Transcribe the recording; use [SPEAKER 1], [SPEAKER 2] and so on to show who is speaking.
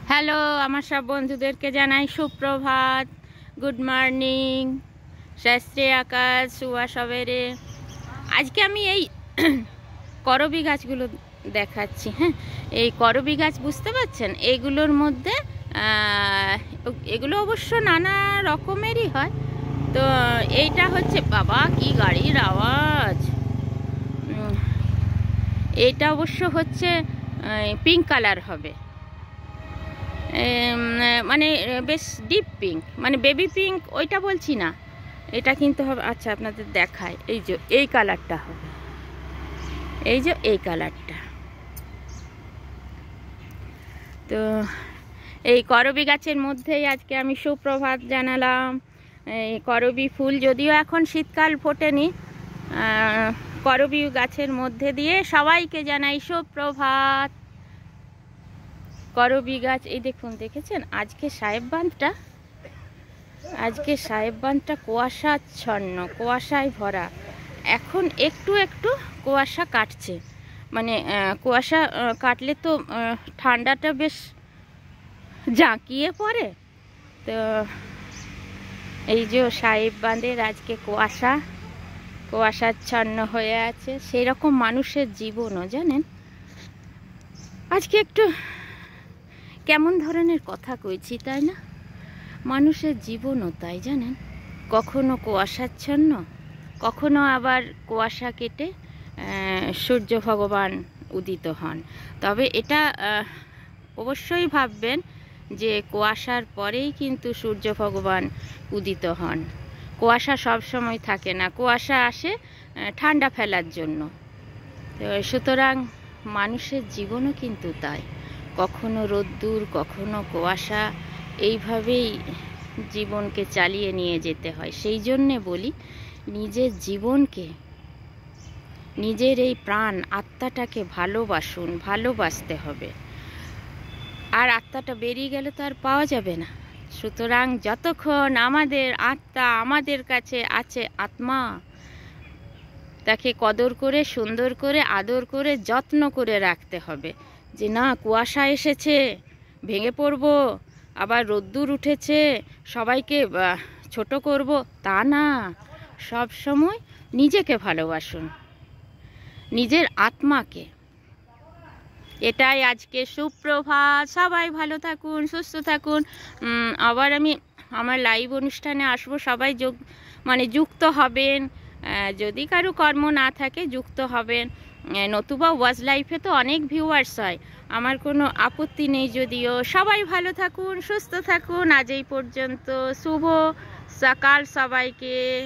[SPEAKER 1] Hello, আমার সব বন্ধুদেরকে জানাই সুপ্রভাত, গুড মর্নিং, শাস্ত্রী আকাশ, শুভা সবেরে। আজকে আমি এই করবী গাছগুলো দেখাচ্ছি। হ্যাঁ, এই করবী গাছ বুঝতে পারছেন, এইগুলোর মধ্যে এগুলো অবশ্য নানা রকমেরই হয়। তো এইটা হচ্ছে, বাবা কি গাড়ির আওয়াজ! এইটা অবশ্য হচ্ছে পিঙ্ক কালার হবে, মানে বেশ ডিপ পিঙ্ক, মানে বেবি পিঙ্ক ওইটা বলছি না, এটা কিন্তু হবে। আচ্ছা, আপনাদের দেখায়, এই যে এই কালারটা হবে, এই যে এই কালারটা। তো এই করবী গাছের মধ্যেই আজকে আমি সুপ্রভাত জানালাম। এই করবী ফুল যদিও এখন শীতকাল ফোটেনি, করবী গাছের মধ্যে দিয়ে সবাইকে জানাই সুপ্রভাত। করবী গাছ, এই দেখুন, দেখেছেন আজকে সাহেববাঁধটা কুয়াশাচ্ছন্ন, কুয়াশায় ভরা। এখন একটু একটু কুয়াশা কাটছে, মানে কুয়াশা কাটলে তো ঠান্ডাটা বেশ জাঁকিয়ে পড়ে। তো এই যে সাহেববাঁধের আজকে কুয়াশাচ্ছন্ন হয়ে আছে, সেই রকম মানুষের জীবনও জানেন। আজকে একটু কেমন ধরনের কথা কইছি, তাই না? মানুষের জীবনও তাই, জানেন, কখনো কুয়াশাচ্ছন্ন, কখনো আবার কুয়াশা কেটে সূর্য ভগবান উদিত হন। তবে এটা অবশ্যই ভাববেন যে কুয়াশার পরেই কিন্তু সূর্য ভগবান উদিত হন। কুয়াশা সব সময় থাকে না, কুয়াশা আসে ঠান্ডা ফেলার জন্য। সুতরাং মানুষের জীবনও কিন্তু তাই, কখনো রোদ্দুর, কখনো কুয়াশা, এইভাবেই জীবনকে চালিয়ে নিয়ে যেতে হয়। সেই জন্যে বলি, নিজের জীবনকে, নিজের এই প্রাণ আত্মাটাকে ভালোবাসুন, ভালোবাসতে হবে। আর আত্মাটা বেরিয়ে গেলে তো আর পাওয়া যাবে না। সুতরাং যতক্ষণ আমাদের আত্মা আমাদের কাছে আছে, আত্মা, তাকে কদর করে, সুন্দর করে, আদর করে, যত্ন করে রাখতে হবে। যে না, কুয়াশা এসেছে, ভেঙে পড়বো, আবার রোদ্দুর উঠেছে, সবাইকে ছোট করব, তা না। সব সময় নিজেকে ভালোবাসুন, নিজের আত্মাকে। এটাই আজকে সুপ্রভাত। সবাই ভালো থাকুন, সুস্থ থাকুন। আবার আমি আমার লাইভ অনুষ্ঠানে আসবো, সবাই যুক্ত হবেন। যদি কারো কর্ম না থাকে যুক্ত হবেন, নতুবা ওয়াজ লাইফে তো অনেক ভিউয়ার্স হয়, আমার কোনো আপত্তি নেই। যদিও সবাই ভালো থাকুন, সুস্থ থাকুন। আজ এই পর্যন্ত, শুভ সকাল সবাইকে।